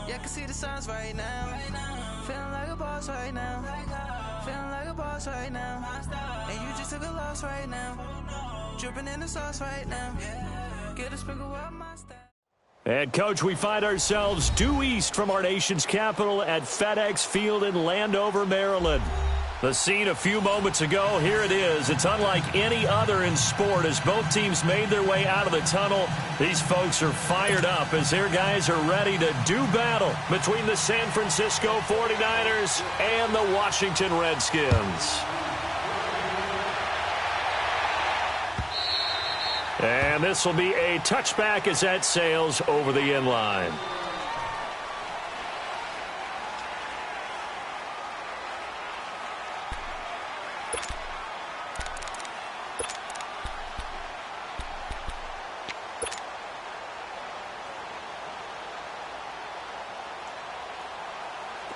Yeah, I can see the signs right now. Feeling like a boss right now. Feeling like a boss right now. And you just took a loss right now. Dripping in the sauce right now. Get a sprinkle up my style. And, Coach, we find ourselves due east from our nation's capital at FedEx Field in Landover, Maryland. The scene a few moments ago, here it is. It's unlike any other in sport as both teams made their way out of the tunnel. These folks are fired up as their guys are ready to do battle between the San Francisco 49ers and the Washington Redskins. And this will be a touchback as that sails over the end line.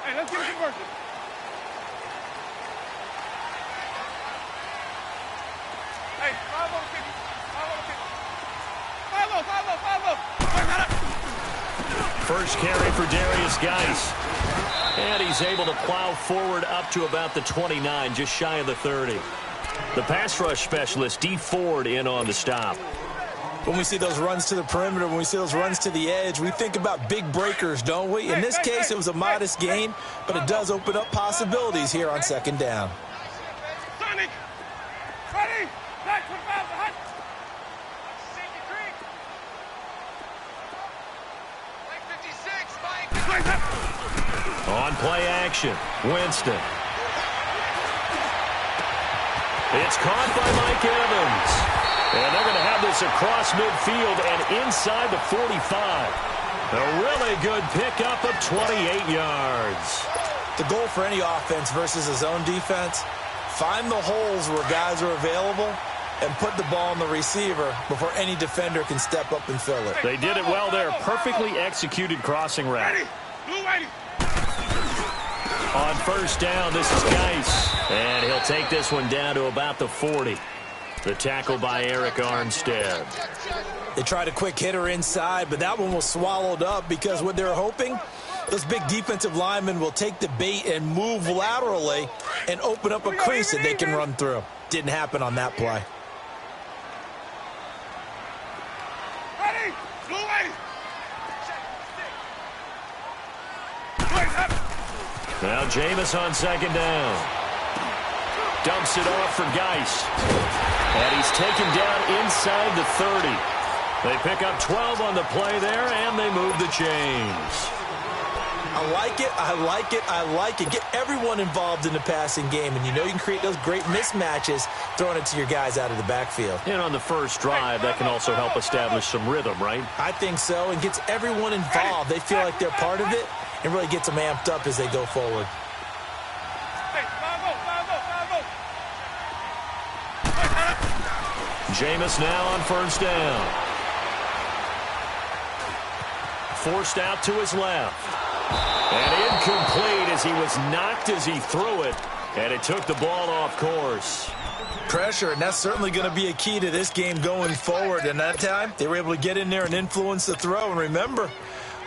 Hey, let's get a conversion. Hey, 5 on 50. 5 on 50. 5 on. First carry for Darius Geis. And he's able to plow forward up to about the 29, just shy of the 30. The pass rush specialist, D. Ford, in on the stop. When we see those runs to the perimeter, when we see those runs to the edge, we think about big breakers, don't we? In this case, it was a modest gain, but it does open up possibilities here on second down. Sonic, ready, back to the hut. On play action, Winston. It's caught by Mike Evans. And they're going to have this across midfield and inside the 45. A really good pickup of 28 yards. The goal for any offense versus a zone defense, find the holes where guys are available and put the ball on the receiver before any defender can step up and fill it. They did it well there. Perfectly executed crossing route. On first down, this is Geis. And he'll take this one down to about the 40. The tackle by Eric Armstead. They tried a quick hitter inside, but that one was swallowed up because what they're hoping, those big defensive linemen will take the bait and move laterally and open up a crease that they can run through. Didn't happen on that play. Now Jameis on second down. Dumps it off for Geis. And he's taken down inside the 30. They pick up 12 on the play there, and they move the chains. I like it, I like it, I like it. Get everyone involved in the passing game, and you know you can create those great mismatches throwing it to your guys out of the backfield. And on the first drive, that can also help establish some rhythm, right? I think so, and gets everyone involved. They feel like they're part of it, and really gets them amped up as they go forward. Jameis now on first down. Forced out to his left. And incomplete as he was knocked as he threw it. And it took the ball off course. Pressure, and that's certainly going to be a key to this game going forward. And that time, they were able to get in there and influence the throw. And remember,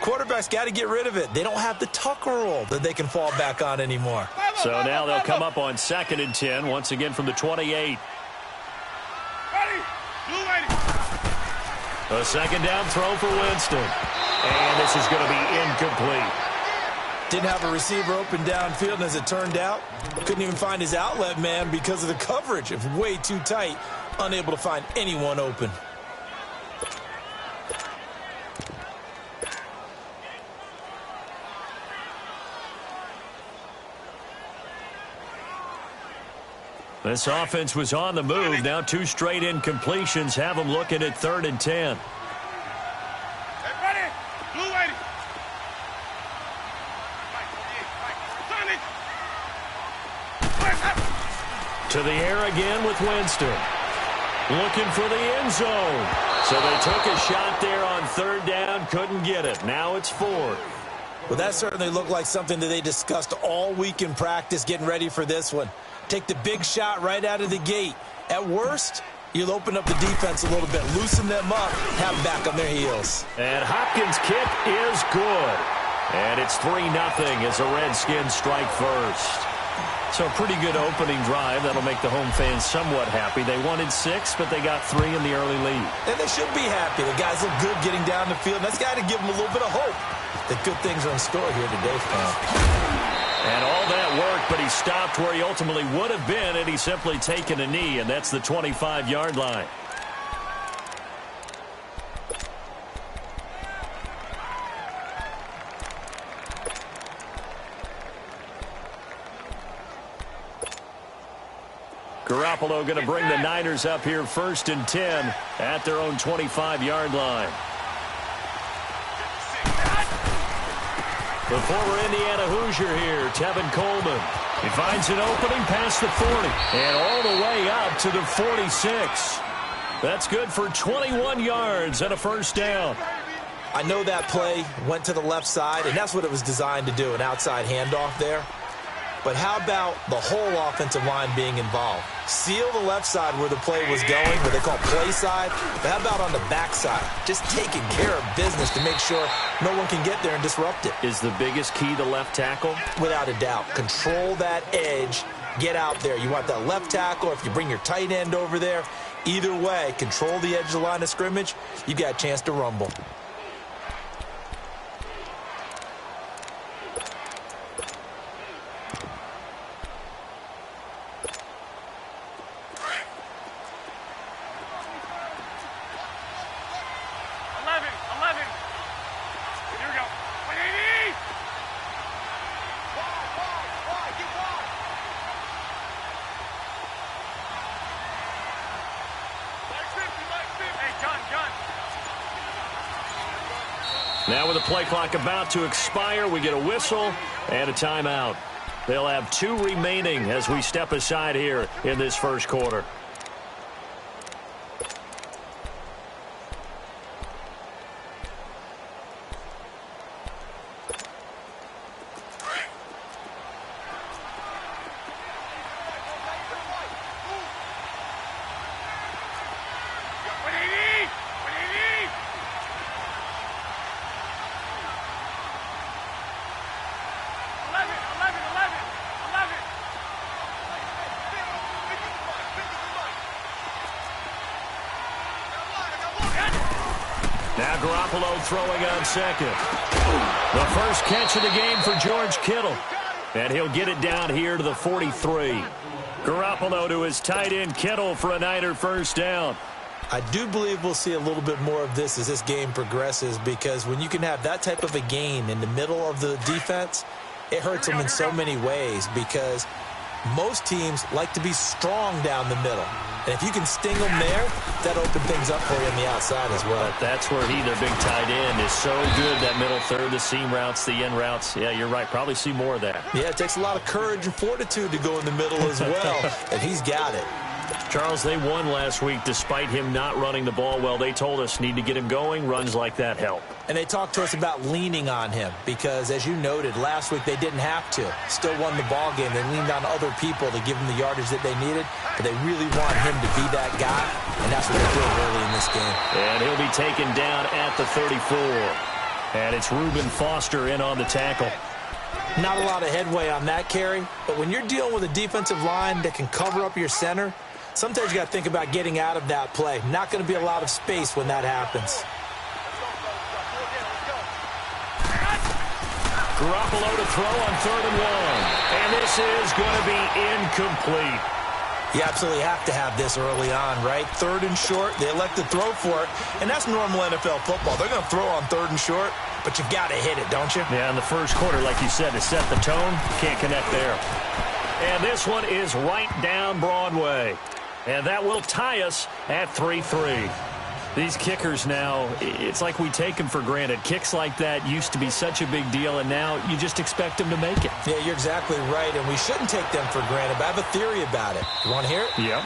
quarterbacks got to get rid of it. They don't have the Tucker rule that they can fall back on anymore. So now they'll come up on 2nd and 10, once again from the 28. A second down throw for Winston. And this is going to be incomplete. Didn't have a receiver open downfield, and as it turned out, couldn't even find his outlet man because of the coverage. It was way too tight, unable to find anyone open. This offense was on the move. Now 2 straight incompletions have them looking at 3rd and 10. To the air again with Winston. Looking for the end zone. So they took a shot there on 3rd down, couldn't get it. Now it's 4th. Well, that certainly looked like something that they discussed all week in practice getting ready for this one. Take the big shot right out of the gate. At worst, you'll open up the defense a little bit, loosen them up, have them back on their heels. And Hopkins' kick is good. And it's 3-0 as the Redskins strike first. So a pretty good opening drive. That'll make the home fans somewhat happy. They wanted 6, but they got 3 in the early lead. And they should be happy. The guys look good getting down the field. That's got to give them a little bit of hope that good things are in store here today, Pam. And all that work, but he stopped where he ultimately would have been, and he's simply taken a knee, and that's the 25-yard line. Garoppolo going to bring the Niners up here 1st and 10 at their own 25-yard line. The former Indiana Hoosier here, Tevin Coleman. He finds an opening past the 40 and all the way up to the 46. That's good for 21 yards and a first down. I know that play went to the left side, and that's what it was designed to do, an outside handoff there. But how about the whole offensive line being involved? Seal the left side where the play was going, what they call play side. But how about on the back side? Just taking care of business to make sure no one can get there and disrupt it. Is the biggest key the left tackle? Without a doubt. Control that edge. Get out there. You want that left tackle. If you bring your tight end over there, either way, control the edge of the line of scrimmage. You got a chance to rumble. Now with the play clock about to expire, we get a whistle and a timeout. They'll have 2 remaining as we step aside here in this first quarter. Now Garoppolo throwing on second. The first catch of the game for George Kittle. And he'll get it down here to the 43. Garoppolo to his tight end Kittle for a Niner first down. I do believe we'll see a little bit more of this as this game progresses, because when you can have that type of a gain in the middle of the defense, it hurts them in so many ways, because most teams like to be strong down the middle. And if you can sting them there, that opens things up for you on the outside as well. But that's where he, their big tight end, is so good, that middle third, the seam routes, the end routes. Yeah, you're right. Probably see more of that. Yeah, it takes a lot of courage and fortitude to go in the middle as well, and he's got it. Charles, they won last week despite him not running the ball well. They told us need to get him going. Runs like that help. And they talked to us about leaning on him because, as you noted, last week they didn't have to. Still won the ball game. They leaned on other people to give them the yardage that they needed, but they really want him to be that guy, and that's what they're doing early in this game. And he'll be taken down at the 34. And it's Reuben Foster in on the tackle. Not a lot of headway on that carry, but when you're dealing with a defensive line that can cover up your center, sometimes you got to think about getting out of that play. Not going to be a lot of space when that happens. Garoppolo to throw on 3rd and 1. And this is going to be incomplete. You absolutely have to have this early on, right? 3rd and short, they elect to throw for it, and that's normal NFL football. They're going to throw on 3rd and short, but you got to hit it, don't you? Yeah, in the first quarter, like you said, to set the tone, can't connect there. And this one is right down Broadway. And that will tie us at 3-3. These kickers now, it's like we take them for granted. Kicks like that used to be such a big deal, and now you just expect them to make it. Yeah, you're exactly right, and we shouldn't take them for granted, but I have a theory about it. You want to hear it? Yeah.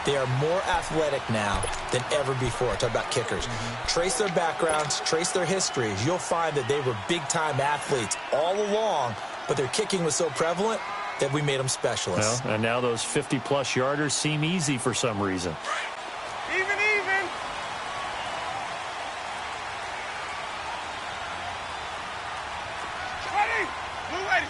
They are more athletic now than ever before. Talk about kickers. Trace their backgrounds, trace their histories. You'll find that they were big-time athletes all along, but their kicking was so prevalent that we made them specialists. Well, and now those 50-plus yarders seem easy for some reason. Even. Move ready.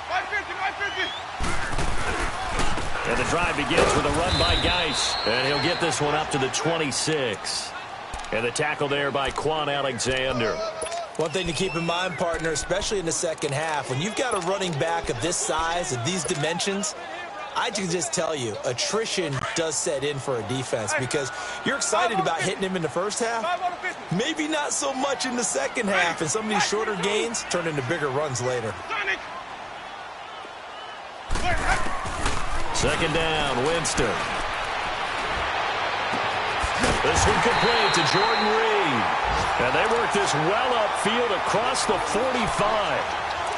550, 550. And the drive begins with a run by Geis. And he'll get this one up to the 26. And the tackle there by Quan Alexander. One thing to keep in mind, partner, especially in the second half, when you've got a running back of this size, of these dimensions, I can just tell you, attrition does set in for a defense because you're excited about hitting him in the first half. Maybe not so much in the second half, and some of these shorter gains turn into bigger runs later. Second down, Winston. This one complete to Jordan Reed. And they work this well upfield across the 45.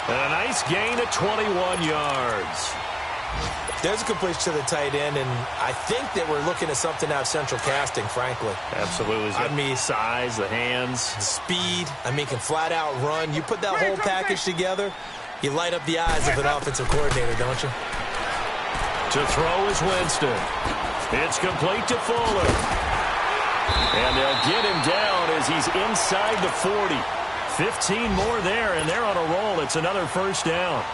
And a nice gain of 21 yards. There's a completion to the tight end, and I think that we're looking at something out of central casting, frankly. Absolutely. I mean, size, the hands. Speed. I mean, can flat out run. You put that whole package together, you light up the eyes of an offensive coordinator, don't you? To throw is Winston. It's complete to Fuller. And they'll get him down as he's inside the 40. 15 more there, and they're on a roll. It's another first down.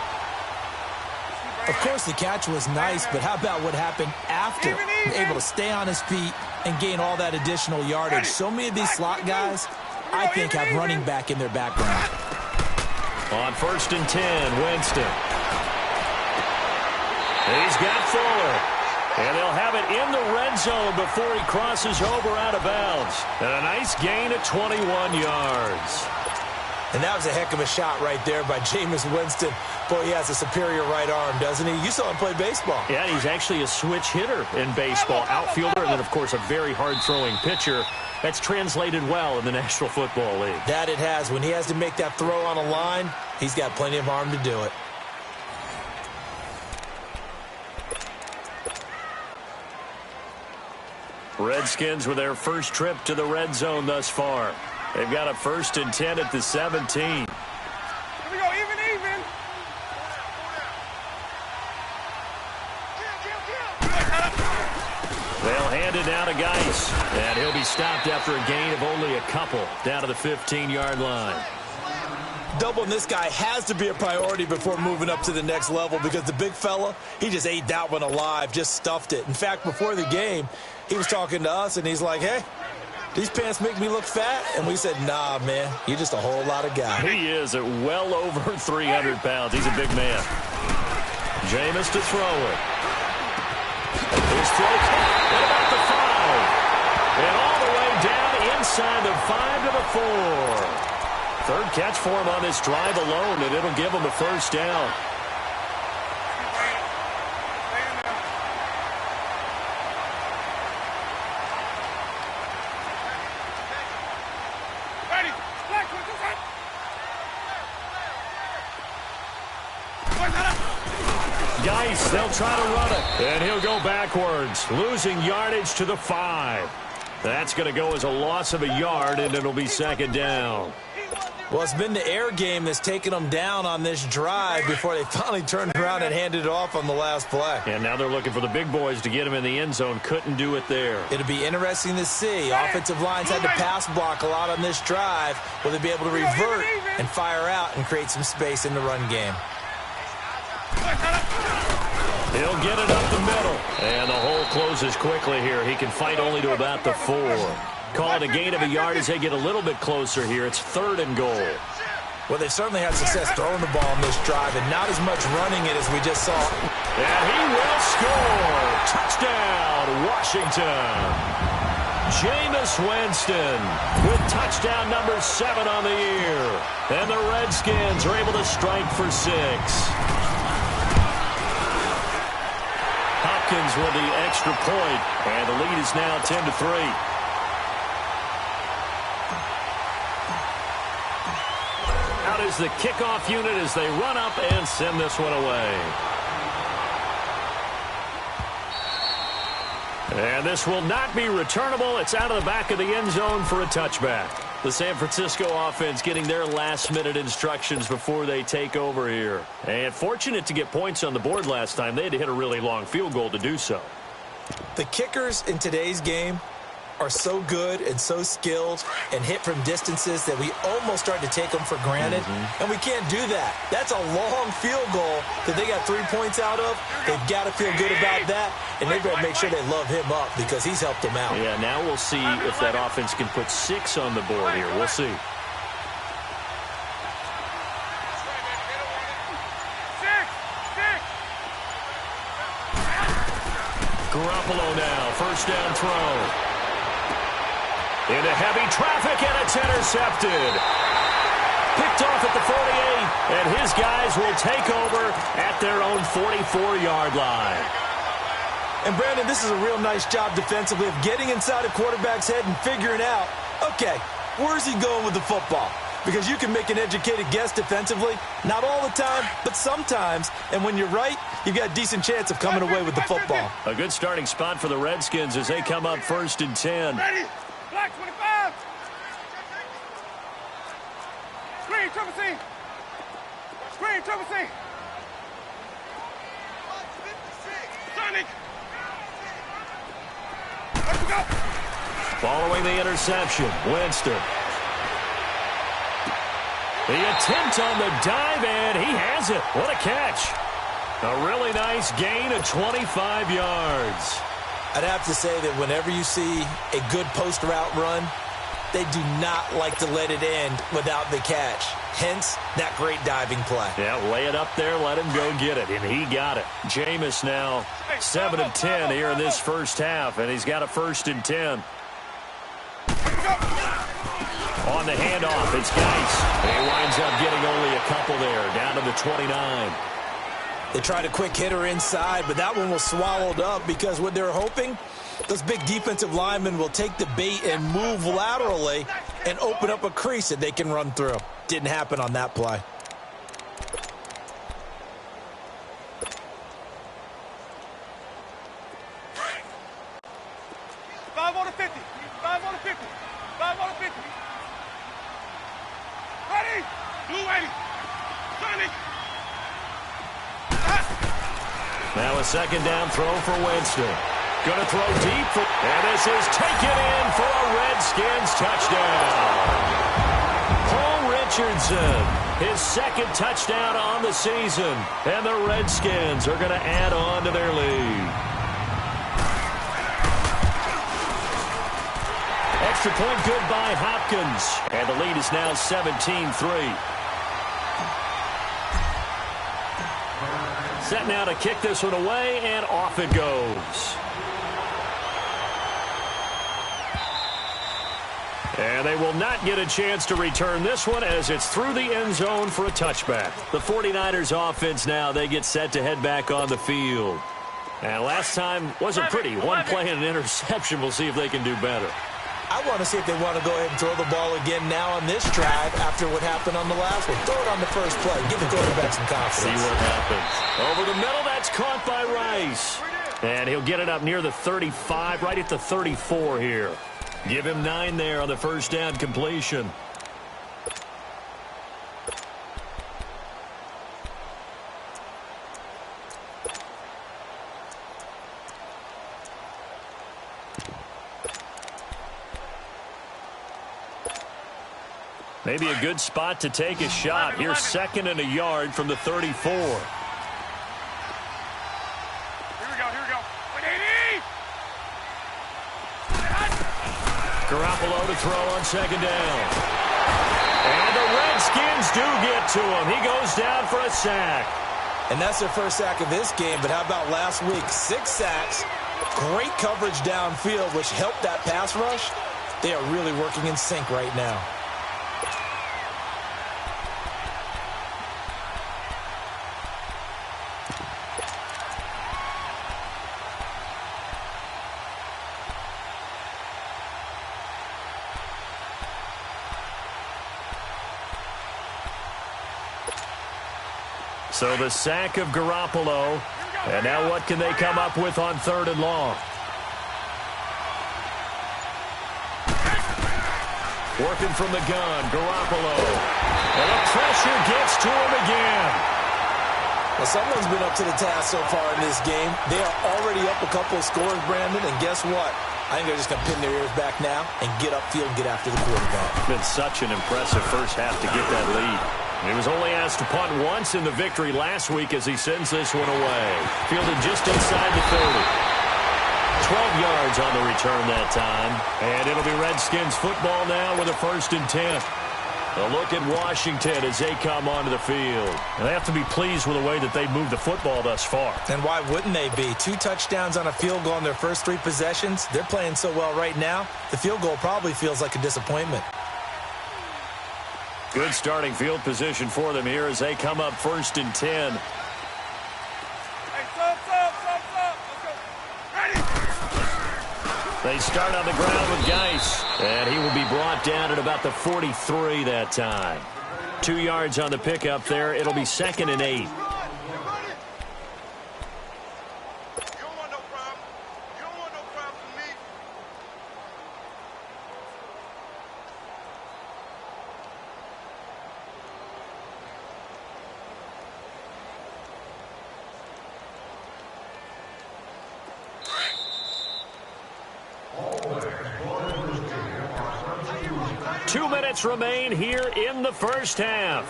Of course, the catch was nice, but how about what happened after? Able to stay on his feet and gain all that additional yardage. So many of these slot guys, I think, have running back in their background. On 1st and 10, Winston. He's got Fuller. And they'll have it in the red zone before he crosses over out of bounds. And a nice gain of 21 yards. And that was a heck of a shot right there by Jameis Winston. Boy, he has a superior right arm, doesn't he? You saw him play baseball. Yeah, he's actually a switch hitter in baseball. Outfielder, and then, of course, a very hard-throwing pitcher. That's translated well in the National Football League. That it has. When he has to make that throw on a line, he's got plenty of arm to do it. Redskins with their first trip to the red zone thus far. They've got a 1st and 10 at the 17. Here we go, even. They'll hand it down to Geis. And he'll be stopped after a gain of only a couple down to the 15-yard line. Doubling this guy has to be a priority before moving up to the next level because the big fella, he just ate that one alive, just stuffed it. In fact, before the game, he was talking to us, and he's like, hey, these pants make me look fat? And we said, nah, man, you're just a whole lot of guy. He is at well over 300 pounds. He's a big man. Jameis to throw it. His throw at about the 5. And all the way down inside the 5 to the 4. Third catch for him on this drive alone, and it'll give him a first down. Geis, they'll try to run it, and he'll go backwards, losing yardage to the 5. That's going to go as a loss of a yard, and it'll be second down. Well, it's been the air game that's taken them down on this drive before they finally turned around and handed it off on the last play. And now they're looking for the big boys to get him in the end zone. Couldn't do it there. It'll be interesting to see. Offensive lines had to pass block a lot on this drive. Will they be able to revert and fire out and create some space in the run game? He'll get it up the middle. And the hole closes quickly here. He can fight only to about the 4. Call it a gain of a yard as they get a little bit closer here. It's 3rd and goal. Well, they've certainly had success throwing the ball on this drive and not as much running it as we just saw. And he will score. Touchdown, Washington. Jameis Winston with touchdown number 7 on the year. And the Redskins are able to strike for 6. Hopkins with the extra point, and the lead is now 10-3. Out is the kickoff unit as they run up and send this one away. And this will not be returnable. It's out of the back of the end zone for a touchback. The San Francisco offense getting their last-minute instructions before they take over here. And fortunate to get points on the board last time. They had to hit a really long field goal to do so. The kickers in today's game, are so good and so skilled and hit from distances that we almost start to take them for granted, and we can't do that. That's a long field goal that they got 3 points out of. They've got to feel good about that, and they've got to make sure they love him up because he's helped them out. Yeah, now we'll see if that offense can put 6 on the board here. We'll see. Garoppolo now, first down throw. Into heavy traffic, and it's intercepted. Picked off at the 48, and his guys will take over at their own 44-yard line. And, Brandon, this is a real nice job defensively of getting inside a quarterback's head and figuring out, okay, where's he going with the football? Because you can make an educated guess defensively, not all the time, but sometimes. And when you're right, you've got a decent chance of coming away with the football. A good starting spot for the Redskins as they come up first and 10. Ready? Black 25. Screen, triple C. Screen, triple C. Sonic. Let's go. Following the interception, Winston. The attempt on the dive, and he has it. What a catch. A really nice gain of 25 yards. I'd have to say that whenever you see a good post route run, they do not like to let it end without the catch. Hence, that great diving play. Yeah, lay it up there, let him go get it, and he got it. Jameis now 7 of 10 here in this first half, and he's got a first and 10. On the handoff, it's Geis. And he winds up getting only a couple there, down to the 29. They tried a quick hitter inside, but that one was swallowed up because what they're hoping, those big defensive linemen will take the bait and move laterally and open up a crease that they can run through. Didn't happen on that play. Five on the 50. 5 on the 50. 5 on the 50. Ready? Blue 80. Sonic. Now a second down throw for Winston. Going to throw deep, and this is taken in for a Redskins touchdown. Paul Richardson, his second touchdown on the season, and the Redskins are going to add on to their lead. Extra point good by Hopkins, and the lead is now 17-3. Set now to kick this one away, and off it goes. And they will not get a chance to return this one as it's through the end zone for a touchback. The 49ers offense now, they get set to head back on the field. And last time wasn't pretty. One play and an interception. We'll see if they can do better. I want to see if they want to go ahead and throw the ball again now on this drive after what happened on the last one. Throw it on the first play. Give the quarterback some confidence. See what happens. Over the middle, that's caught by Rice. And he'll get it up near the 35, right at the 34 here. Give him 9 there on the first down completion. Maybe a good spot to take a shot. Here's 2nd and a yard from the 34. Here we go. 180. Garoppolo to throw on 2nd down. And the Redskins do get to him. He goes down for a sack. And that's their first sack of this game, but how about last week? 6 sacks, great coverage downfield, which helped that pass rush. They are really working in sync right now. So the sack of Garoppolo. And now what can they come up with on 3rd and long? Working from the gun, Garoppolo. And the pressure gets to him again. Well, someone's been up to the task so far in this game. They are already up a couple of scores, Brandon, and guess what? I think they're just going to pin their ears back now and get upfield and get after the quarterback. Been such an impressive first half to get that lead. He was only asked to punt once in the victory last week as he sends this one away. Fielded just inside the 30. 12 yards on the return that time. And it'll be Redskins football now with a 1st and 10. A look at Washington as they come onto the field. And they have to be pleased with the way that they've moved the football thus far. And why wouldn't they be? 2 touchdowns on a field goal in their first 3 possessions. They're playing so well right now, the field goal probably feels like a disappointment. Good starting field position for them here as they come up 1st and 10. Hey, stop. Let's go. Ready? They start on the ground with Geis, and he will be brought down at about the 43 that time. 2 yards on the pickup there. It'll be 2nd and 8. Remain here in the first half.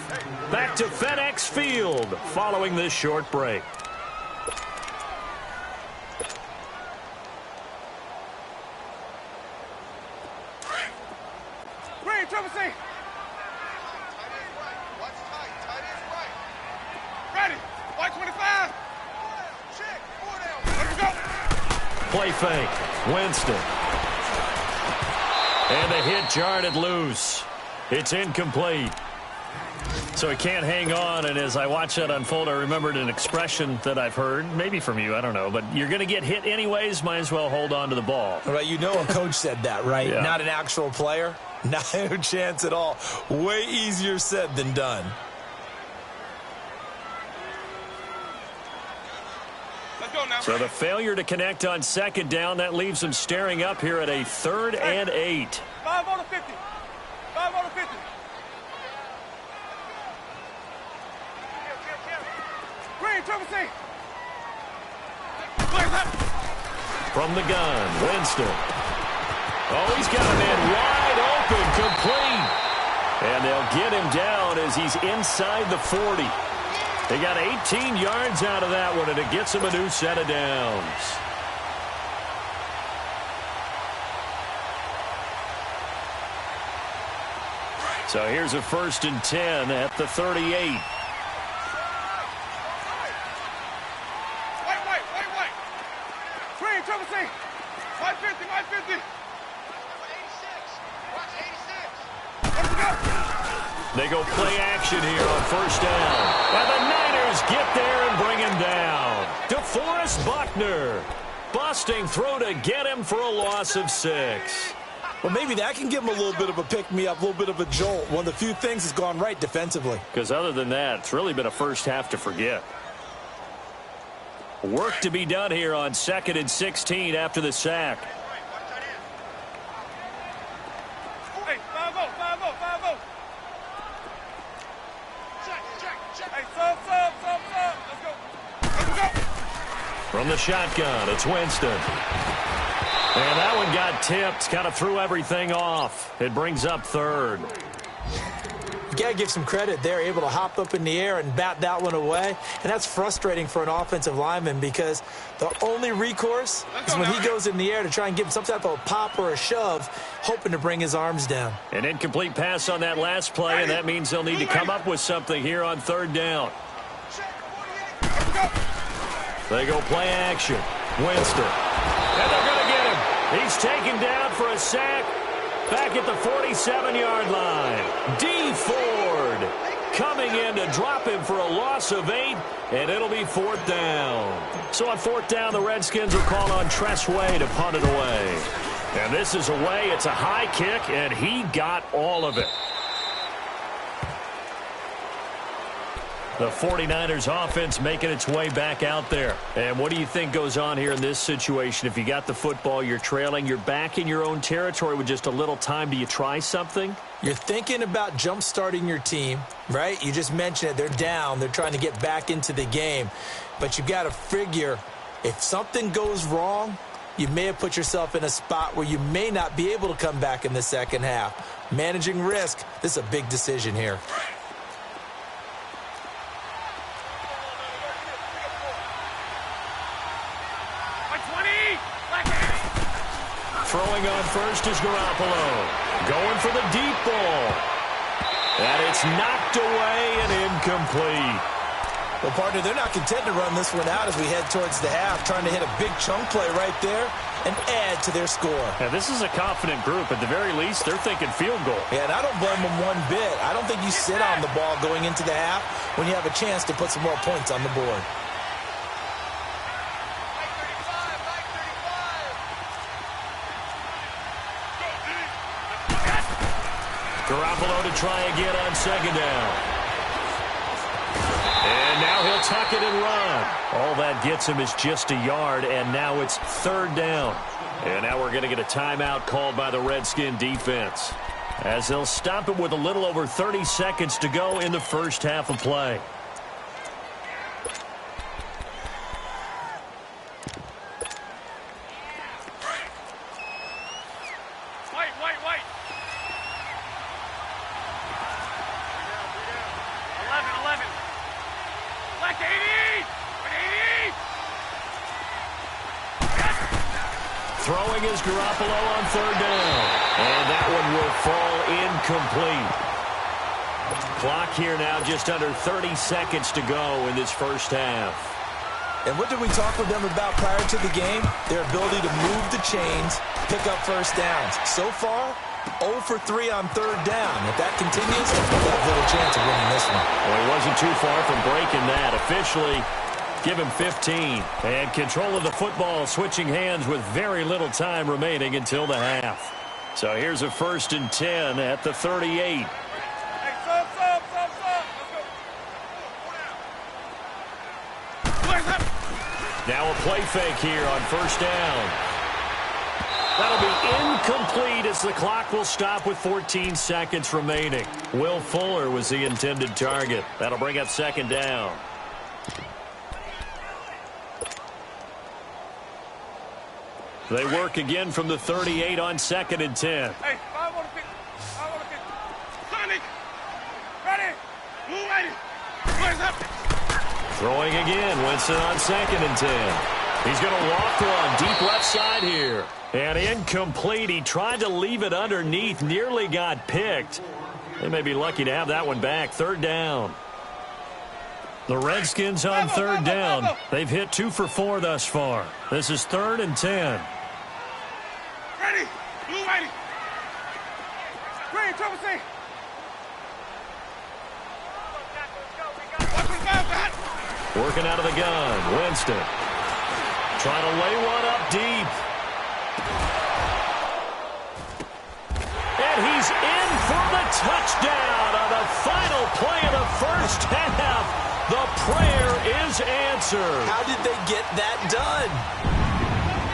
Back to FedEx Field following this short break. Green, triple C. Ready. White 25. Check. 4 down. Let's go. Play fake. Winston. And the hit jarred it loose. It's incomplete. So he can't hang on, and as I watch that unfold, I remembered an expression that I've heard, maybe from you, I don't know, but you're going to get hit anyways, might as well hold on to the ball. Right, you know a coach said that, right? Yeah. Not an actual player. No chance at all. Way easier said than done. Let's go now. So the failure to connect on 2nd down, that leaves them staring up here at a 3rd and 8. 5 on the 50. 5 on the 50. Green, triple C. From the gun, Winston. Oh, he's got a man wide open, complete. And they'll get him down as he's inside the 40. They got 18 yards out of that one, and it gets him a new set of downs. So here's a 1st and 10 at the 38. White. Green, triple C. White 50, white 50. 86. Let's go. They go play action here on 1st down. And the Niners get there and bring him down. DeForest Buckner busting through to get him for a loss of 6. Well, maybe that can give him a little bit of a pick-me-up, a little bit of a jolt. One of the few things that's gone right defensively. Because other than that, it's really been a first half to forget. Work to be done here on 2nd and 16 after the sack. Hey, 5-0. Check. Hey, sub. Let's go. From the shotgun, it's Winston. And that one got tipped, kind of threw everything off. It brings up 3rd. You got to give some credit. They're able to hop up in the air and bat that one away. And that's frustrating for an offensive lineman because the only recourse is when he goes in the air to try and give some type of pop or a shove, hoping to bring his arms down. An incomplete pass on that last play, and that means they'll need to come up with something here on 3rd down. They go play action. Winston. And they're going to get him. He's taken down for a sack back at the 47-yard line. D. Ford coming in to drop him for a loss of 8, and it'll be 4th down. So on 4th down, the Redskins will call on Tress Way to punt it away. And this is away. It's a high kick, and he got all of it. The 49ers offense making its way back out there. And what do you think goes on here in this situation? If you got the football, you're trailing, you're back in your own territory with just a little time. Do you try something? You're thinking about jump-starting your team, right? You just mentioned it. They're down. They're trying to get back into the game. But you've got to figure if something goes wrong, you may have put yourself in a spot where you may not be able to come back in the second half. Managing risk, this is a big decision here. Throwing on first is Garoppolo. Going for the deep ball. And it's knocked away and incomplete. Well, partner, they're not content to run this one out as we head towards the half, trying to hit a big chunk play right there and add to their score. Yeah, this is a confident group. At the very least, they're thinking field goal. Yeah, and I don't blame them one bit. I don't think you sit on the ball going into the half when you have a chance to put some more points on the board. Garoppolo to try again on second down. And now he'll tuck it and run. All that gets him is just a yard, and now it's third down. And now we're going to get a timeout called by the Redskin defense, as they'll stop it with a little over 30 seconds to go in the first half of play. Wait. 11. Black 80! 80! Throwing is Garoppolo on third down. And that one will fall incomplete. Clock here now just under 30 seconds to go in this first half. And what did we talk with them about prior to the game? Their ability to move the chains, pick up first downs. So far, 0 for 3 on third down. If that continues, they'll have little chance of winning this one. Well, he wasn't too far from breaking that. Officially, give him 15. And control of the football switching hands with very little time remaining until the half. So here's a 1st and 10 at the 38. Now a play fake here on first down. That'll be incomplete as the clock will stop with 14 seconds remaining. Will Fuller was the intended target. That'll bring up second down. They work again from the 38 on 2nd and 10. Hey, I want to pick. Sonic! Ready! Move ready! Where's up? Throwing again, Winston on 2nd and 10. He's going to walk one deep left side here. And incomplete. He tried to leave it underneath, nearly got picked. They may be lucky to have that one back. Third down. The Redskins on third down. They've hit 2 for 4 thus far. This is 3rd and 10. Ready! Blue ready! Green, trouble C! Working out of the gun. Winston trying to lay one up deep. And he's in for the touchdown on the final play of the first half. The prayer is answered. How did they get that done?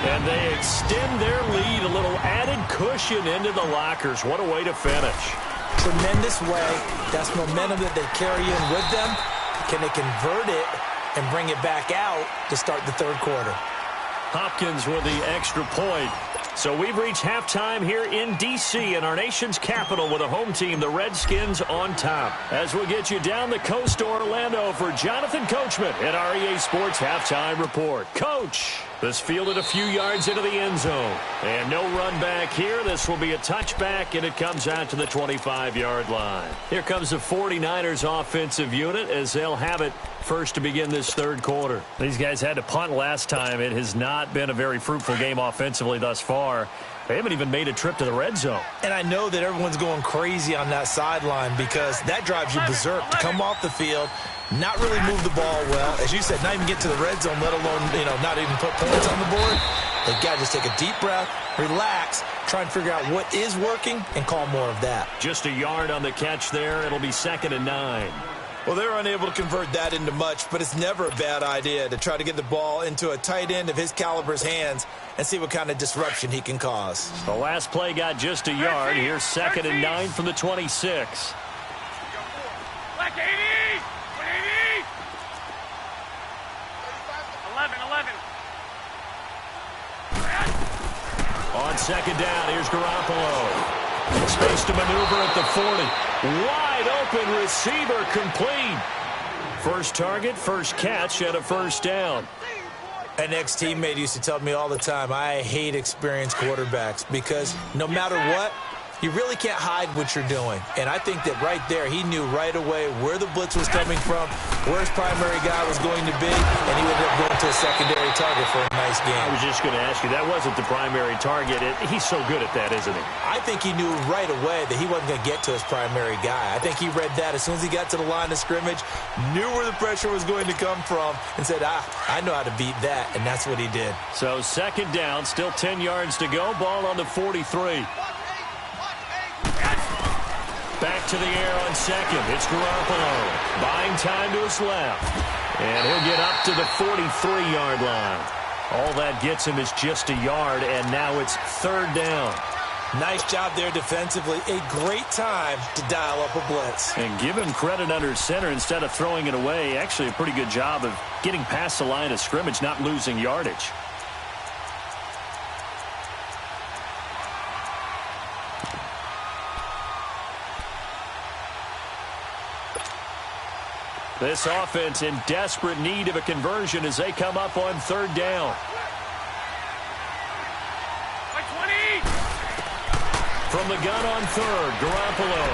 And they extend their lead, a little added cushion into the lockers. What a way to finish. Tremendous way. That's momentum that they carry in with them. Can they convert it and bring it back out to start the third quarter? Hopkins with the extra point. So we've reached halftime here in D.C. in our nation's capital with a home team, the Redskins, on top. As we get you down the coast to Orlando for Jonathan Coachman at our EA Sports Halftime Report. Coach, this fielded a few yards into the end zone. And no run back here. This will be a touchback, and it comes out to the 25-yard line. Here comes the 49ers offensive unit as they'll have it first to begin this third quarter. These guys had to punt last time. It has not been a very fruitful game offensively thus far. They haven't even made a trip to the red zone. And I know that everyone's going crazy on that sideline because that drives you berserk to come off the field, not really move the ball well. As you said, not even get to the red zone, let alone, not even put points on the board. They've got to just take a deep breath, relax, try and figure out what is working, and call more of that. Just a yard on the catch there. It'll be 2nd and 9. Well, they're unable to convert that into much, but it's never a bad idea to try to get the ball into a tight end of his caliber's hands and see what kind of disruption he can cause. The last play got just a yard. Here's 2nd and 9 from the 26. Black 80! 180! 11. second down. Here's Garoppolo. Space to maneuver at the 40. Wide open receiver complete. First target, first catch, and a first down. An ex-teammate used to tell me all the time, I hate experienced quarterbacks because no matter what, you really can't hide what you're doing. And I think that right there, he knew right away where the blitz was coming from, where his primary guy was going to be, and he ended up going to a secondary target for a nice game. I was just going to ask you, that wasn't the primary target. He's so good at that, isn't he? I think he knew right away that he wasn't going to get to his primary guy. I think he read that as soon as he got to the line of scrimmage, knew where the pressure was going to come from, and said, I know how to beat that, and that's what he did. So second down, still 10 yards to go, ball on the 43. Back to the air on second. It's Garoppolo. Buying time to his left. And he'll get up to the 43-yard line. All that gets him is just a yard, and now it's third down. Nice job there defensively. A great time to dial up a blitz. And give him credit under center instead of throwing it away. Actually a pretty good job of getting past the line of scrimmage, not losing yardage. This offense in desperate need of a conversion as they come up on third down. From the gun on third, Garoppolo.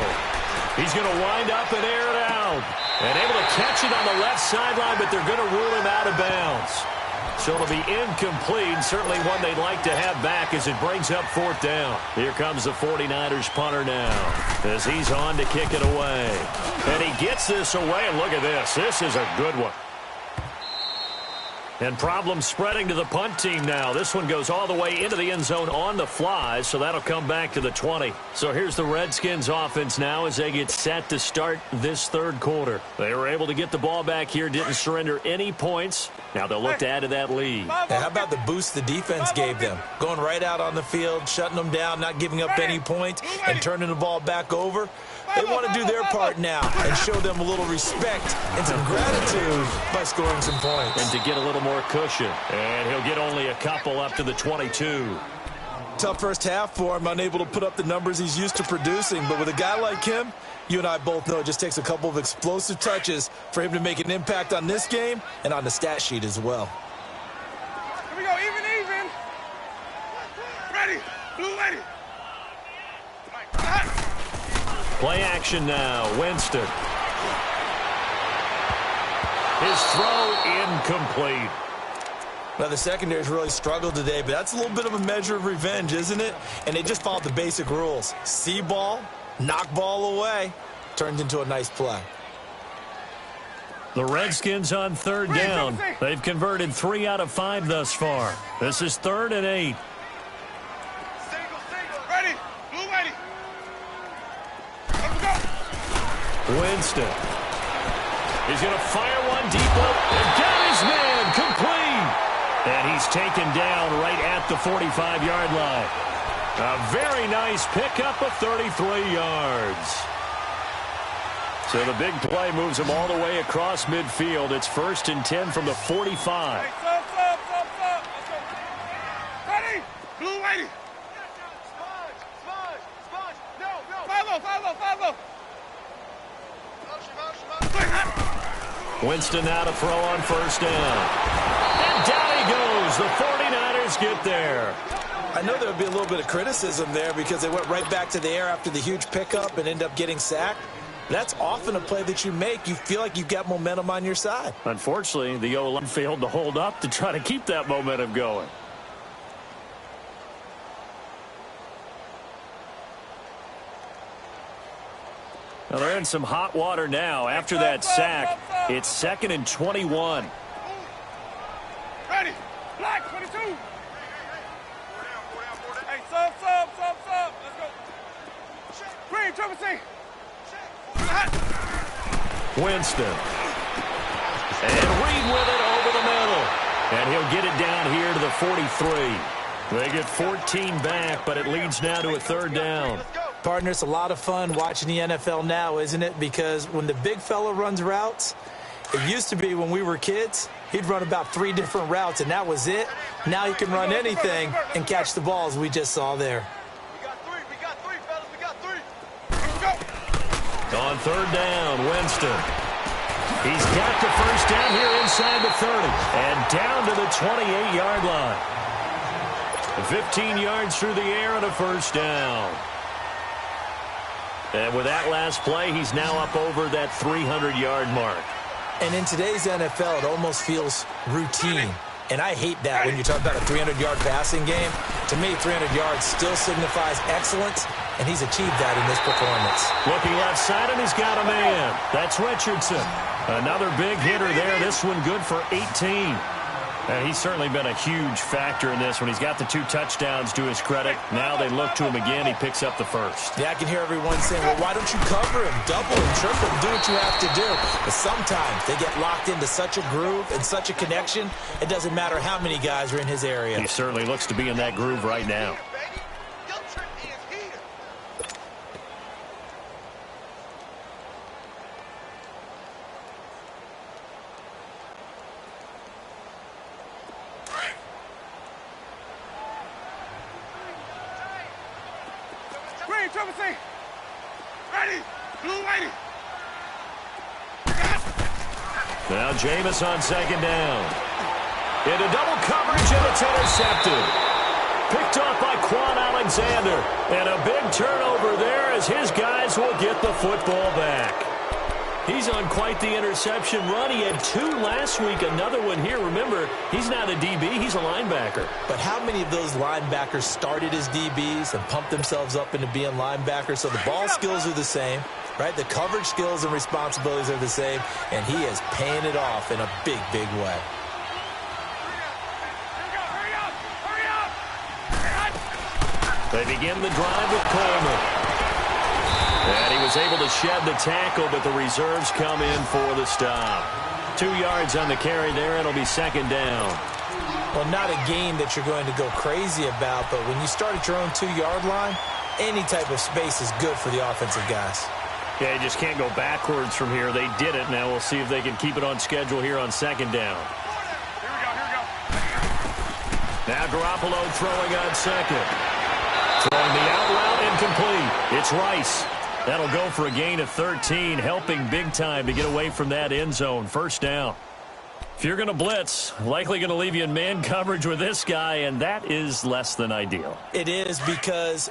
He's going to wind up and air it out. And able to catch it on the left sideline, but they're going to rule him out of bounds. So it'll be incomplete, certainly one they'd like to have back as it brings up fourth down. Here comes the 49ers punter now as he's on to kick it away. And he gets this away, and look at this. This is a good one. And problems spreading to the punt team now. This one goes all the way into the end zone on the fly, so that'll come back to the 20. So here's the Redskins offense now as they get set to start this third quarter. They were able to get the ball back here, didn't surrender any points. Now they'll look to add to that lead. Hey, how about the boost the defense gave them? Going right out on the field, shutting them down, not giving up any points, and turning the ball back over. They want to do their part now and show them a little respect and some gratitude by scoring some points. And to get a little more cushion. And he'll get only a couple up to the 22. Tough first half for him, unable to put up the numbers he's used to producing. But with a guy like him, you and I both know it just takes a couple of explosive touches for him to make an impact on this game and on the stat sheet as well. Here we go, even. Ready, blue ready. Play action now, Winston. His throw incomplete. Now, the secondary's really struggled today, but that's a little bit of a measure of revenge, isn't it? And they just followed the basic rules. See ball, knock ball away, turned into a nice play. The Redskins on third down. They've converted 3 out of 5 thus far. This is 3rd and 8. Ready, blue ready. Winston. He's going to fire one deep and got his man complete. And he's taken down right at the 45-yard line. A very nice pickup of 33 yards. So the big play moves him all the way across midfield. It's 1st and 10 from the 45. Hey, stop. Let's go. Ready, blue ready. Sponge. No. Follow. Winston now to throw on first down. And down he goes. The 49ers get there. I know there would be a little bit of criticism there because they went right back to the air after the huge pickup and end up getting sacked. That's often a play that you make. You feel like you've got momentum on your side. Unfortunately, the O-line failed to hold up to try to keep that momentum going. Well, they're in some hot water now. After that sack, it's 2nd and 21. Ready, black 22. Hey, sub. Let's go. Green, triple C. Winston. And Reed with it over the middle. And he'll get it down here to the 43. They get 14 back, but it leads now to a 3rd down. Partner, it's a lot of fun watching the NFL now, isn't it? Because when the big fella runs routes, It used to be when we were kids, he'd run about 3 different routes, and that was it. Now he can run anything and catch the balls we just saw there. We got three, fellas, we got three. Let's go. On third down, Winston. He's got the first down here inside the 30 and down to the 28-yard line. 15 yards through the air and a first down. And with that last play, he's now up over that 300-yard mark. And in today's NFL, it almost feels routine. And I hate that when you talk about a 300-yard passing game. To me, 300 yards still signifies excellence, and he's achieved that in this performance. Looking left side, and he's got a man. That's Richardson. Another big hitter there. This one good for 18. He's certainly been a huge factor in this one. He's got the 2 touchdowns to his credit. Now they look to him again. He picks up the first. Yeah, I can hear everyone saying, well, why don't you cover him, double him, triple him, do what you have to do. But sometimes they get locked into such a groove and such a connection, it doesn't matter how many guys are in his area. He certainly looks to be in that groove right now. Triple C. Ready. Blue waiting. Now Jameis on second down. Into double coverage, and it's intercepted. Picked off by Quan Alexander. And a big turnover there as his guys will get the football back. He's on quite the interception run. He had 2 last week, another one here. Remember, he's not a DB, he's a linebacker. But how many of those linebackers started as DBs and pumped themselves up into being linebackers? So the ball skills are the same, right? The coverage skills and responsibilities are the same, and he is paying it off in a big, big way. They begin the drive with Coleman. And he was able to shed the tackle, but the reserves come in for the stop. 2 yards on the carry there, and it'll be second down. Well, not a game that you're going to go crazy about, but when you start at your own 2-yard line, any type of space is good for the offensive guys. Yeah, you just can't go backwards from here. They did it. Now we'll see if they can keep it on schedule here on second down. Here we go. Now Garoppolo throwing on second. Throwing the out route incomplete. It's Rice. That'll go for a gain of 13, helping big time to get away from that end zone. First down. If you're going to blitz, likely going to leave you in man coverage with this guy, and that is less than ideal. It is, because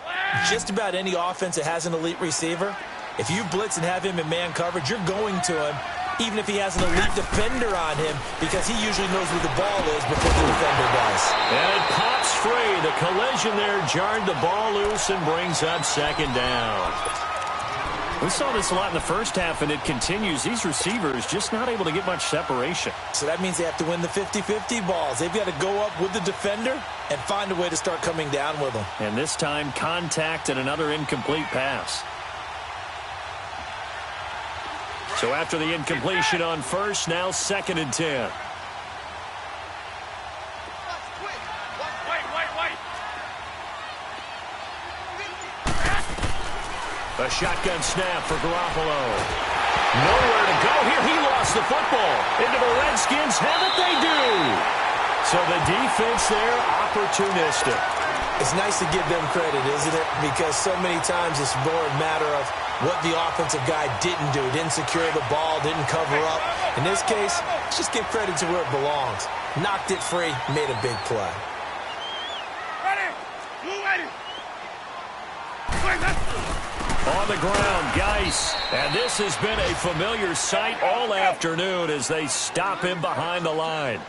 just about any offense that has an elite receiver, if you blitz and have him in man coverage, you're going to him, even if he has an elite defender on him, because he usually knows where the ball is before the defender does. And it pops free. The collision there jarred the ball loose and brings up second down. We saw this a lot in the first half, and it continues. These receivers just not able to get much separation. So that means they have to win the 50-50 balls. They've got to go up with the defender and find a way to start coming down with them. And this time, contact and another incomplete pass. So after the incompletion on first, now 2nd and 10. A shotgun snap for Garoppolo. Nowhere to go here. He lost the football. Into the Redskins have it, they do. So the defense there, opportunistic. It's nice to give them credit, isn't it? Because so many times it's more a matter of what the offensive guy didn't do. Didn't secure the ball, didn't cover up. In this case, let's just give credit to where it belongs. Knocked it free, made a big play. Ready. Blue ready. On the ground, Geis. And this has been a familiar sight all afternoon as they stop him behind the line.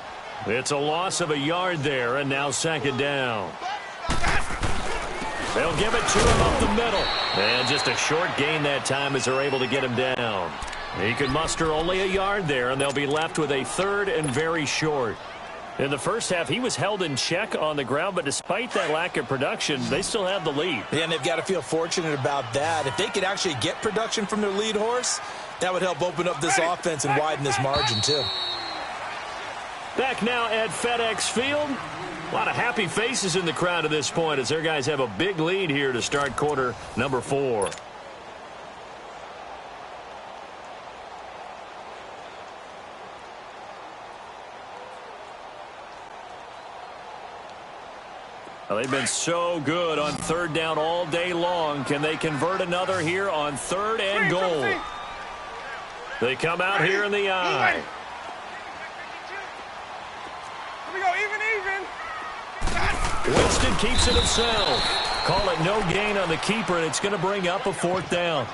It's a loss of a yard there, and now 2nd down. They'll give it to him up the middle. And just a short gain that time as they're able to get him down. He can muster only a yard there, and they'll be left with a 3rd and very short. In the first half, he was held in check on the ground, but despite that lack of production, they still have the lead. Yeah, and they've got to feel fortunate about that. If they could actually get production from their lead horse, that would help open up this offense and widen this margin, too. Back now at FedEx Field. A lot of happy faces in the crowd at this point as their guys have a big lead here to start quarter number 4. Well, they've been so good on third down all day long. Can they convert another here on third and goal? They come out here in the eye. Here we go, even. Winston keeps it himself. Call it no gain on the keeper, and it's going to bring up a fourth down.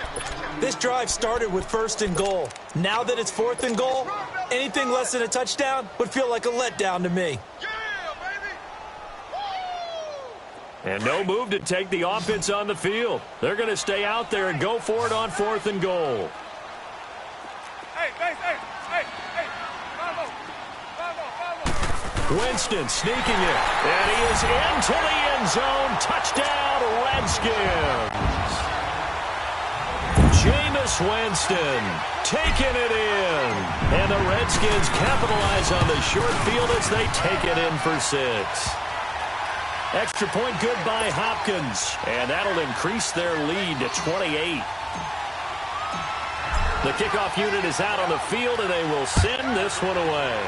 This drive started with first and goal. Now that it's fourth and goal, anything less than a touchdown would feel like a letdown to me. And no move to take the offense on the field. They're going to stay out there and go for it on fourth and goal. Hey. Winston sneaking it. And he is into the end zone. Touchdown, Redskins. Jameis Winston taking it in. And the Redskins capitalize on the short field as they take it in for 6. Extra point good by Hopkins. And that'll increase their lead to 28. The kickoff unit is out on the field, and they will send this one away.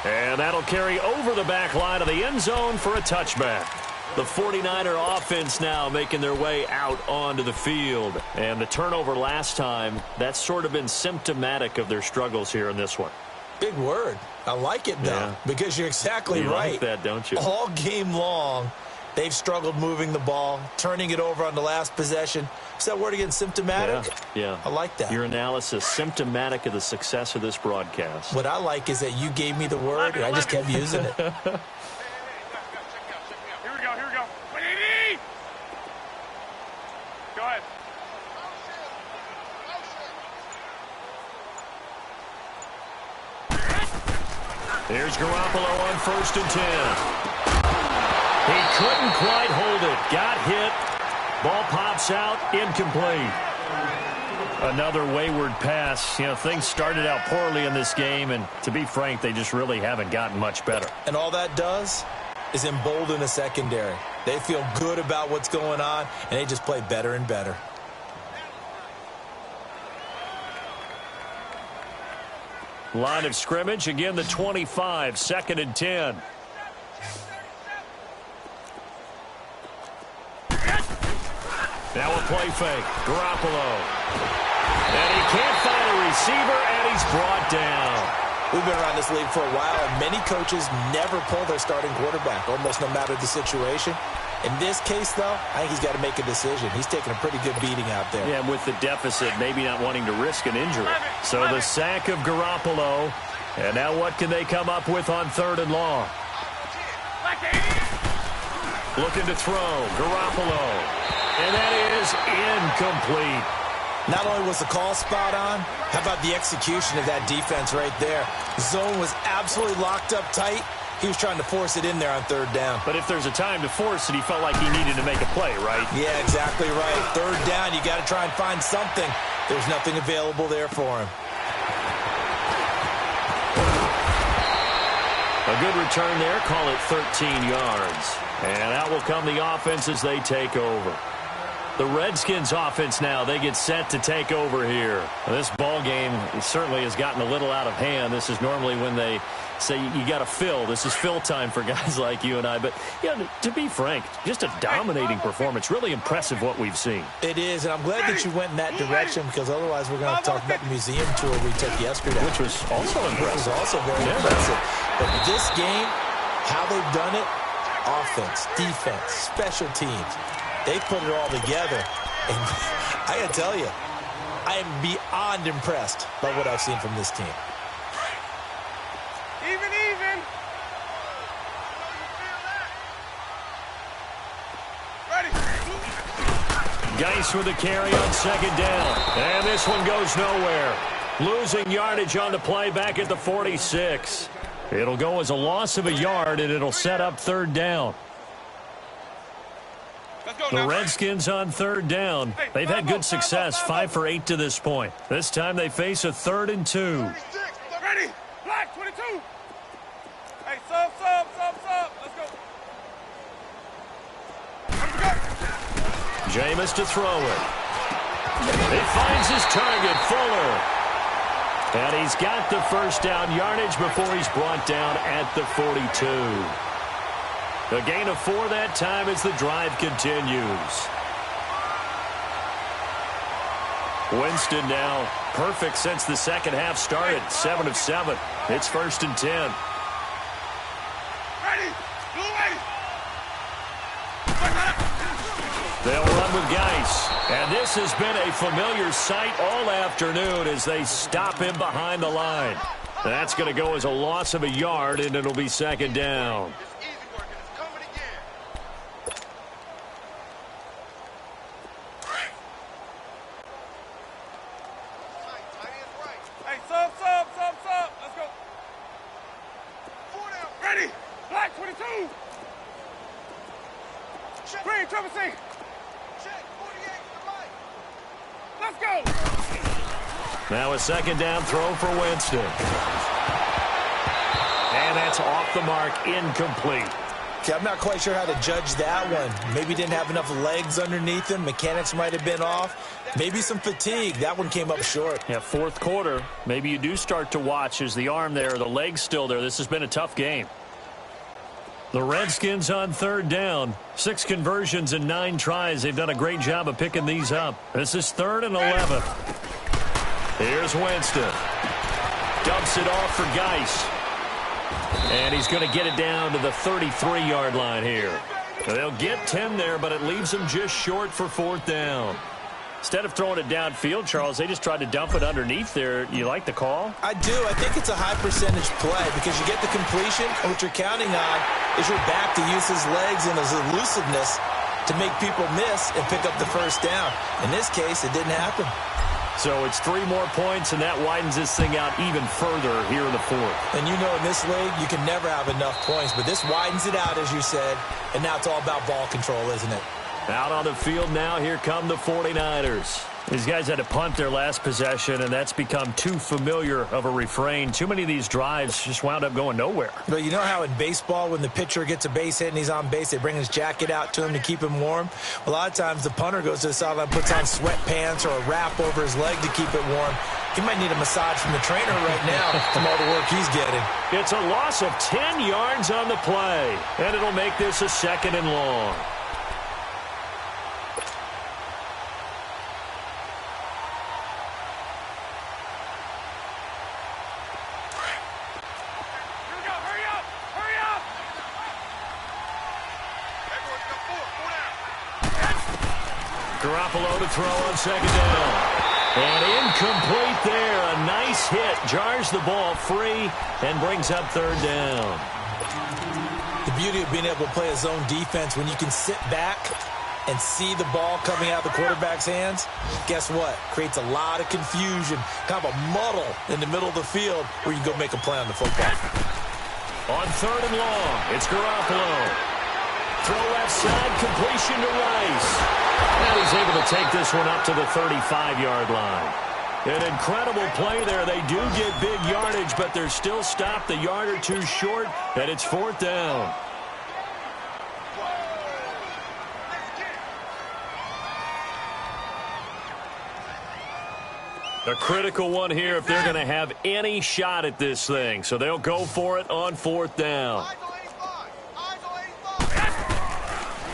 And that'll carry over the back line of the end zone for a touchback. The 49er offense now making their way out onto the field. And the turnover last time, that's sort of been symptomatic of their struggles here in this one. Big word. I like it, though, because you're exactly right. You like that, don't you? All game long, they've struggled moving the ball, turning it over on the last possession. Is that word again, symptomatic? Yeah. I like that. Your analysis, symptomatic of the success of this broadcast. What I like is that you gave me the word, and I just kept using it. Here we go. Go ahead. Here's Garoppolo on 1st and 10. He couldn't quite hold it. Got hit. Ball pops out. Incomplete. Another wayward pass. You know, things started out poorly in this game, and to be frank, they just really haven't gotten much better. And all that does is embolden the secondary. They feel good about what's going on, and they just play better and better. Line of scrimmage, again the 25, 2nd and 10. Now a play fake. Garoppolo. And he can't find a receiver, and he's brought down. We've been around this league for a while, and many coaches never pull their starting quarterback, almost no matter the situation. In this case, though, I think he's got to make a decision. He's taking a pretty good beating out there. Yeah, with the deficit, maybe not wanting to risk an injury. So the sack of Garoppolo. And now what can they come up with on 3rd and long? Looking to throw. Garoppolo. And that is incomplete. Not only was the call spot on, how about the execution of that defense right there? Zone was absolutely locked up tight. He was trying to force it in there on 3rd down. But if there's a time to force it, he felt like he needed to make a play, right? Yeah, exactly right. 3rd down, you got to try and find something. There's nothing available there for him. A good return there. Call it 13 yards. And out will come the offense as they take over. The Redskins offense now, they get set to take over here. This ball game certainly has gotten a little out of hand. This is normally when they say you got to fill. This is fill time for guys like you and I. But, you know, to be frank, just a dominating performance. Really impressive what we've seen. It is, and I'm glad that you went in that direction because otherwise we're going to talk about the museum tour we took yesterday. Which was also impressive. Which was also very impressive. But this game, how they've done it, offense, defense, special teams, they put it all together. And I got to tell you, I am beyond impressed by what I've seen from this team. Even. Ready. Geis with the carry on 2nd down. And this one goes nowhere. Losing yardage on the play back at the 46. It'll go as a loss of a yard, and it'll set up 3rd down. The Redskins on 3rd down. They've had good success, 5 for 8 to this point. This time they face a 3rd and 2. Ready. Black 22. Hey, sub. Let's go. Jameis to throw it. He finds his target, Fuller. And he's got the first down yardage before he's brought down at the 42. A gain of 4 that time as the drive continues. Winston now perfect since the second half started. 7 of 7. It's 1st and 10. Ready. They'll run with Geis. And this has been a familiar sight all afternoon as they stop him behind the line. That's going to go as a loss of a yard, and it'll be 2nd down. Hey, sub. Let's go. 4 down. Ready. Black 22. Green, triple C. Check. 48 to the right. Let's go. Now a 2nd down throw for Winston. And that's off the mark, incomplete. Okay, I'm not quite sure how to judge that one. Maybe didn't have enough legs underneath him. Mechanics might have been off. Maybe some fatigue. That one came up short. Yeah, 4th quarter. Maybe you do start to watch. Is the arm there, the leg's still there? This has been a tough game. The Redskins on 3rd down. 6 conversions and 9 tries. They've done a great job of picking these up. This is 3rd and 11. Here's Winston. Dumps it off for Geis. And he's going to get it down to the 33-yard line here. They'll get 10 there, but it leaves them just short for 4th down. Instead of throwing it downfield, Charles, they just tried to dump it underneath there. You like the call? I do. I think it's a high percentage play because you get the completion, and what you're counting on is your back to use his legs and his elusiveness to make people miss and pick up the 1st down. In this case, it didn't happen. So it's 3 more points, and that widens this thing out even further here in the 4th. And you know in this league, you can never have enough points, but this widens it out, as you said, and now it's all about ball control, isn't it? Out on the field now, here come the 49ers. These guys had to punt their last possession, and that's become too familiar of a refrain. Too many of these drives just wound up going nowhere. But you know how in baseball, when the pitcher gets a base hit and he's on base, they bring his jacket out to him to keep him warm? A lot of times the punter goes to the sideline, puts on sweatpants or a wrap over his leg to keep it warm. He might need a massage from the trainer right now from all the work he's getting. It's a loss of 10 yards on the play, and it'll make this a 2nd and long. Garoppolo to throw on 2nd down. And incomplete there. A nice hit. Jars the ball free and brings up 3rd down. The beauty of being able to play a zone defense when you can sit back and see the ball coming out of the quarterback's hands, guess what? Creates a lot of confusion, kind of a muddle in the middle of the field where you can go make a play on the football. On 3rd and long, it's Garoppolo. Throw left side, completion to Rice. And he's able to take this one up to the 35-yard line. An incredible play there. They do get big yardage, but they're still stopped a yard or 2 short, and it's 4th down. A critical one here if they're going to have any shot at this thing. So they'll go for it on 4th down.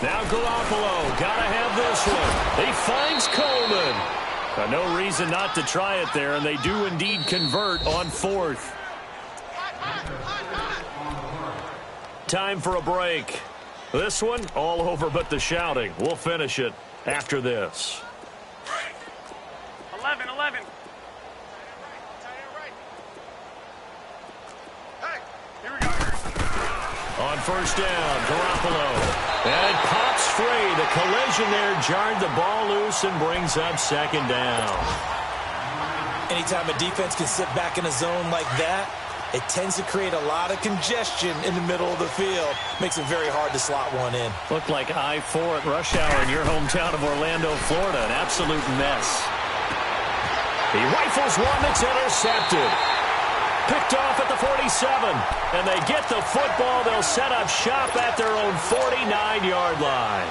Now Garoppolo, got to have this one. He finds Coleman. No reason not to try it there, and they do indeed convert on 4th. Time for a break. This one, all over but the shouting. We'll finish it after this. 11. On 1st down, Garoppolo. And it pops free. The collision there jarred the ball loose and brings up 2nd down. Anytime a defense can sit back in a zone like that, it tends to create a lot of congestion in the middle of the field. Makes it very hard to slot one in. Looked like I-4 at rush hour in your hometown of Orlando, Florida. An absolute mess. He rifles one that's intercepted. Picked off at the 47. And they get the football. They'll set up shop at their own 49-yard line.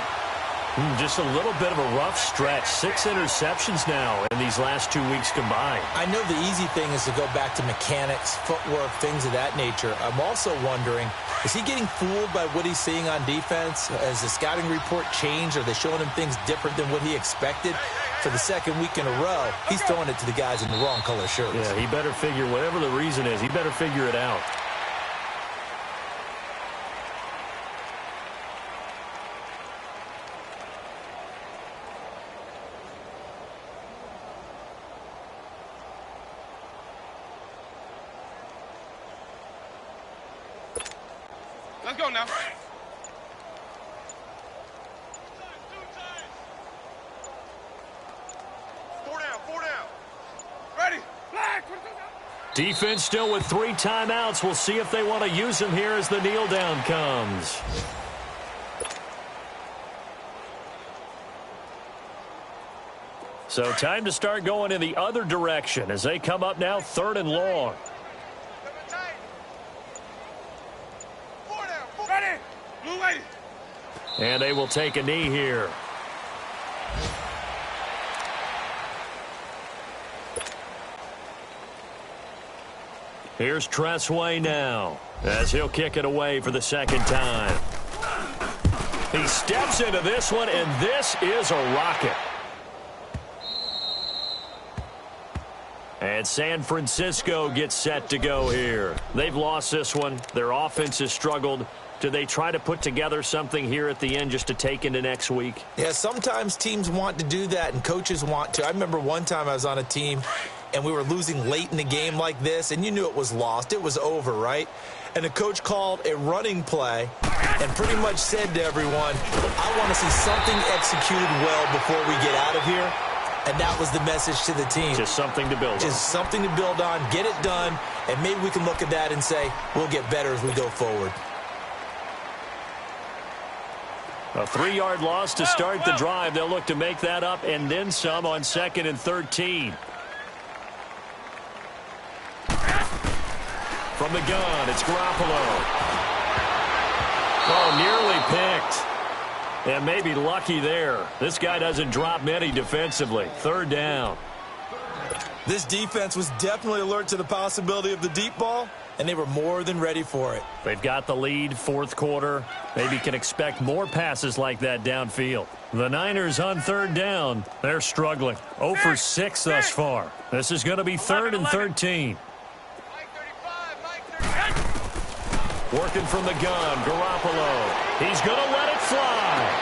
Just a little bit of a rough stretch. 6 interceptions now in these last 2 weeks combined. I know the easy thing is to go back to mechanics, footwork, things of that nature. I'm also wondering, is he getting fooled by what he's seeing on defense? Has the scouting report changed? Are they showing him things different than what he expected? For the second week in a row, he's throwing it to the guys in the wrong color shirts. Yeah, he better figure, whatever the reason is, he better figure it out. Let's go now. Four down. Ready. Flag. Defense still with 3 timeouts. We'll see if they want to use them here as the kneel down comes. So time to start going in the other direction as they come up now 3rd and long. Ready. Blue lady. And they will take a knee here. Here's Tressway now as he'll kick it away for the second time. He steps into this one, and this is a rocket. And San Francisco gets set to go here. They've lost this one. Their offense has struggled. Do they try to put together something here at the end just to take into next week? Yeah, sometimes teams want to do that and coaches want to. I remember one time I was on a team and we were losing late in the game like this, and you knew it was lost. It was over, right? And the coach called a running play and pretty much said to everyone, I want to see something executed well before we get out of here. And that was the message to the team. Just something to build on. Just something to build on, get it done, and maybe we can look at that and say, we'll get better as we go forward. A 3-yard loss to start the drive. They'll look to make that up and then some on 2nd and 13. From the gun, it's Garoppolo. Oh, nearly picked. And maybe lucky there. This guy doesn't drop many defensively. 3rd down. This defense was definitely alert to the possibility of the deep ball, and they were more than ready for it. They've got the lead, 4th quarter. Maybe can expect more passes like that downfield. The Niners on 3rd down. They're struggling. 0 for 6 thus far. This is going to be 3rd and 13. Working from the gun, Garoppolo. He's going to let it fly.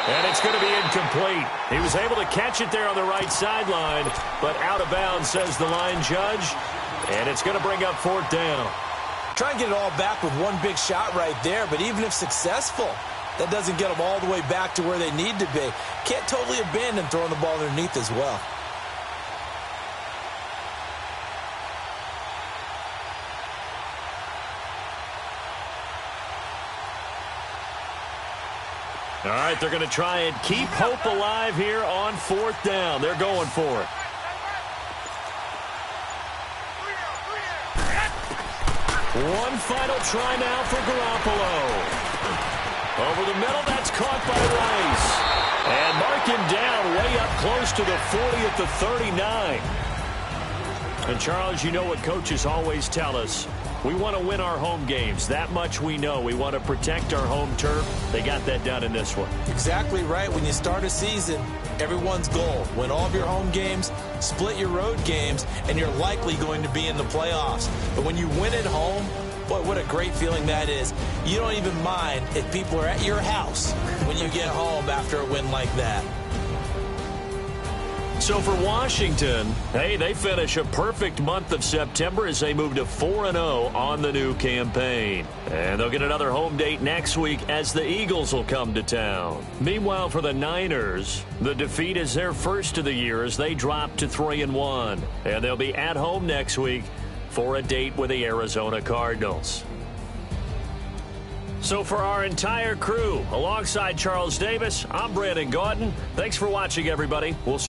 And it's going to be incomplete. He was able to catch it there on the right sideline, but out of bounds, says the line judge. And it's going to bring up 4th down. Try and get it all back with one big shot right there, but even if successful, that doesn't get them all the way back to where they need to be. Can't totally abandon throwing the ball underneath as well. All right, they're going to try and keep hope alive here on 4th down. They're going for it. One final try now for Garoppolo. Over the middle, that's caught by Rice. And mark him down way up close to the 40 at the 39. And, Charles, you know what coaches always tell us. We want to win our home games. That much we know. We want to protect our home turf. They got that done in this one. Exactly right. When you start a season, everyone's goal, win all of your home games, split your road games, and you're likely going to be in the playoffs. But when you win at home, boy, what a great feeling that is. You don't even mind if people are at your house when you get home after a win like that. So for Washington, hey, they finish a perfect month of September as they move to 4-0 on the new campaign. And they'll get another home date next week as the Eagles will come to town. Meanwhile, for the Niners, the defeat is their first of the year as they drop to 3-1. And they'll be at home next week for a date with the Arizona Cardinals. So for our entire crew, alongside Charles Davis, I'm Brandon Gaudin. Thanks for watching, everybody. We'll